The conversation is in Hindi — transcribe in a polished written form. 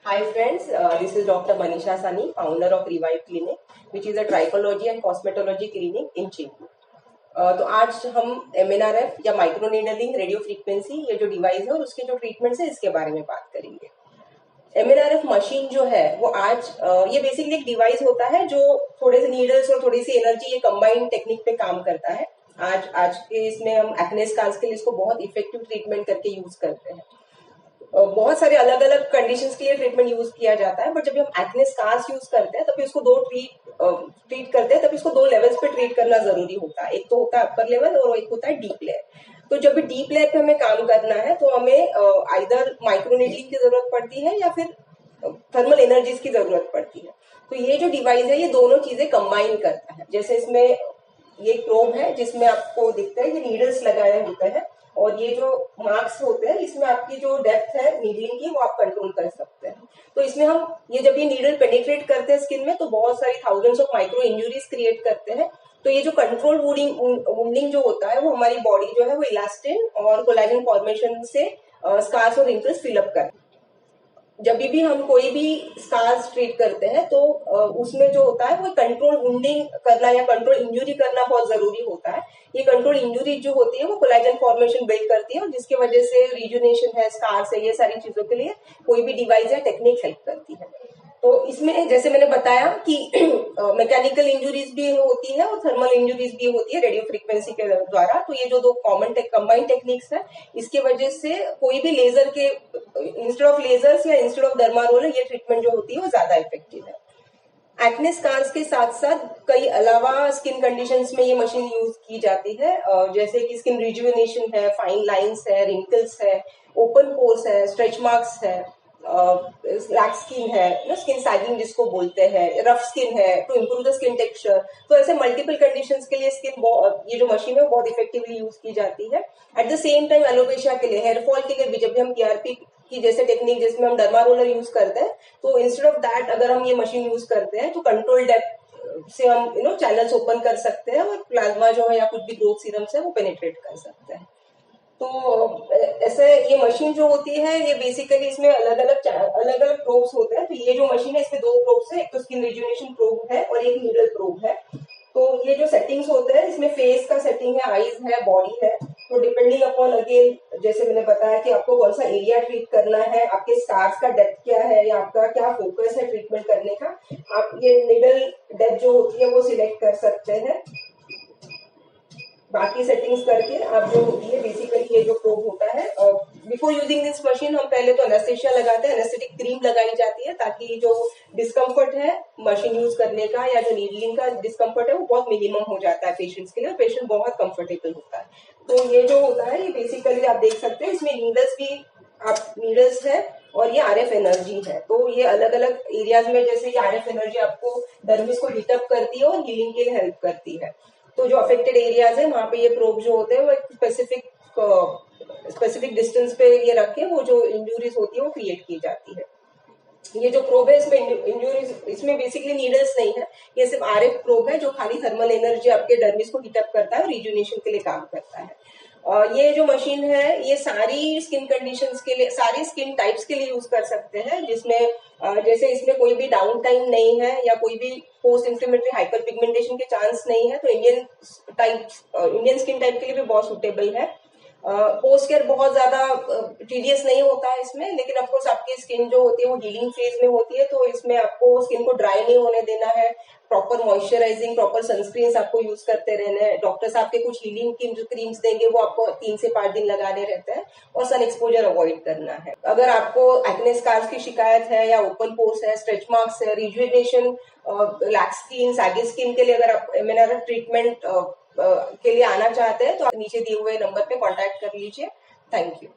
Hi friends, this is Dr. Manisha Sani, founder of Revive Clinic, which is a trichology and cosmetology clinic in Chingu. तो आज हम MNRF या माइक्रोनीडलिंग रेडियो फ्रीक्वेंसी ये जो डिवाइस है और उसके जो ट्रीटमेंट्स है इसके बारे में बात करेंगे। MNRF मशीन जो है वो आज ये बेसिकली एक डिवाइस होता है जो थोड़े से नीडल्स और थोड़ी सी एनर्जी ये कंबाइंड टेक्निक पे काम करता है। आज के इसमें हम एक्ने स्कार्स के लिए इसको बहुत इफेक्टिव ट्रीटमेंट करके यूज करते हैं। बहुत सारे अलग अलग कंडीशंस के लिए ट्रीटमेंट यूज किया जाता है, बट जब हम एक्ने स्कार्स यूज करते हैं तभी उसको ट्रीट करते हैं, तभी उसको दो लेवल्स पे ट्रीट करना जरूरी होता है। एक तो होता है अपर लेवल और एक होता है डीप लेयर। तो जब भी डीप लेयर पे हमें काम करना है तो हमें आइदर माइक्रोनीडलिंग की जरूरत पड़ती है या फिर थर्मल एनर्जीज की जरूरत पड़ती है। तो ये जो डिवाइस है ये दोनों चीजें कंबाइन करता है। जैसे इसमें ये प्रोब है जिसमें आपको दिखता है कि नीडल्स लगाए होते हैं और ये जो मार्क्स होते हैं इसमें आपकी जो डेप्थ है नीडलिंग की वो आप कंट्रोल कर सकते हैं। तो इसमें हम जब ये नीडल पेनिट्रेट करते हैं स्किन में तो बहुत सारी thousands of micro injuries create करते हैं। तो ये जो कंट्रोल वुंडिंग जो होता है वो हमारी बॉडी जो है वो इलास्टिन और कोलेजन फॉर्मेशन से स्कार्स और रिंकल्स फिलअप करते हैं। जब भी हम कोई भी स्कार्स ट्रीट करते हैं तो उसमें जो होता है वो कंट्रोल वुंडिंग करना या कंट्रोल इंजुरी करना बहुत जरूरी होता है। ये कंट्रोल इंजुरी जो होती है वो कोलेजन फॉर्मेशन बिल्ड करती है और जिसकी वजह से रिजुनेशन है, स्कार्स है, ये सारी चीजों के लिए कोई भी डिवाइस या टेक्निक हेल्प करती है। तो इसमें जैसे मैंने बताया कि मैकेनिकल इंजुरीज भी होती है और थर्मल इंजुरीज भी होती है रेडियो फ्रीक्वेंसी के द्वारा। तो ये जो दो कॉमन कंबाइंड टेक्निक्स है इसके वजह से कोई भी लेजर के इंस्टेड ऑफ लेजर्स या इंस्टेड ऑफ डर्मा रोलर ये ट्रीटमेंट जो होती है वो ज्यादा इफेक्टिव है। एक्ने स्कार्स के साथ साथ कई अलावा स्किन कंडीशंस में ये मशीन यूज की जाती है, जैसे कि स्किन रिजुवेनेशन है, फाइन लाइंस है, रिंकल्स है, ओपन पोर्स है, स्ट्रेच मार्क्स है, लैक स्किन है, स्किन सैगिंग जिसको बोलते हैं, रफ स्किन है, to improve the skin texture. तो ऐसे मल्टीपल कंडीशंस के लिए ये जो मशीन है वो बहुत इफेक्टिवली यूज की जाती है। At the same time alopecia के लिए, हेयर फॉल के लिए भी जब भी हम PRP की जैसे टेक्निक जिसमें हम डर्मा रोलर यूज करते हैं तो इंस्टेड ऑफ दैट अगर हम ये मशीन यूज करते हैं तो कंट्रोल डेप्थ से हम चैनल्स ओपन कर सकते हैं और प्लाज्मा जो है या कुछ भी ग्रोथ सीरम्स है वो पेनिट्रेट कर सकते हैं। तो ऐसे ये मशीन जो होती है ये बेसिकली इसमें अलग अलग प्रोब्स होते हैं। तो ये जो मशीन है इसमें दो प्रोब्स है, एक तो स्किन रिजुनेशन प्रोब है और एक नीडल प्रोब है। तो ये जो सेटिंग्स होते हैं इसमें फेस का सेटिंग है, आईज है, बॉडी है। तो डिपेंडिंग अपॉन अगेन जैसे मैंने बताया कि आपको कौन सा एरिया ट्रीट करना है, आपके स्कार्स का डेप्थ क्या है या आपका क्या फोकस है ट्रीटमेंट करने का, आप ये नीडल डेप्थ जो होती है वो सिलेक्ट कर सकते हैं। बाकी सेटिंग्स करके आप जो होती है बेसिकली ये जो प्रोब होता है, बिफोर यूजिंग दिस मशीन हम पहले तो एनेस्थेशिया लगाते हैं, एनेस्थेटिक क्रीम लगाई जाती है ताकि जो डिस्कम्फर्ट है मशीन यूज करने का या जो नीडलिंग का डिस्कम्फर्ट है वो बहुत मिनिमम हो जाता है पेशेंट्स के लिए, पेशेंट बहुत कंफर्टेबल होता है। तो ये जो होता है ये बेसिकली आप देख सकते हैं इसमें नीडल्स है और ये RF एनर्जी है। तो ये अलग अलग एरियाज में जैसे ये RF एनर्जी आपको डर्मिस को हीटअप करती है और हीलिंग के लिए हेल्प करती है। तो जो अफेक्टेड एरियाज है वहां पे ये प्रोब जो होते हैं वो एक स्पेसिफिक डिस्टेंस पे ये रख के वो जो इंजुरीज होती है वो क्रिएट की जाती है। ये जो प्रोब है इसमें इंजुरीज इसमें बेसिकली नीडल्स नहीं है, ये सिर्फ RF प्रोब है जो खाली थर्मल एनर्जी आपके डर्मिस को हीटअप करता है और रिजुनेशन के लिए काम करता है। ये जो मशीन है ये सारी स्किन कंडीशंस के लिए, सारी स्किन टाइप्स के लिए यूज कर सकते हैं, जिसमें जैसे इसमें कोई भी डाउन टाइम नहीं है या कोई भी पोस्ट इंफ्लेमेटरी हाइपर पिगमेंटेशन के चांस नहीं है। तो इंडियन स्किन टाइप के लिए भी बहुत सुटेबल है। पोस्ट केयर बहुत ज्यादा टीडियस नहीं होता है इसमें, लेकिन ऑफकोर्स आपकी स्किन जो होती है वो हीलिंग फेज में होती है तो इसमें आपको स्किन को ड्राई नहीं होने देना है, प्रॉपर मॉइस्चराइजिंग, प्रॉपर सनस्क्रीन आपको यूज करते रहना है। डॉक्टर्स आपके कुछ हीलिंग की जो क्रीम्स देंगे वो आपको 3 से 5 दिन लगाने रहते हैं और सन एक्सपोजर अवॉइड करना है। अगर आपको एक्ने स्कार्स की शिकायत है या ओपन पोर्स है, स्ट्रेच मार्क्स है, rejuvenation, lax skin, saggy skin के लिए अगर आप MNRF ट्रीटमेंट के लिए आना चाहते हैं तो आप नीचे दिए हुए नंबर पे कांटेक्ट कर लीजिए। Thank you.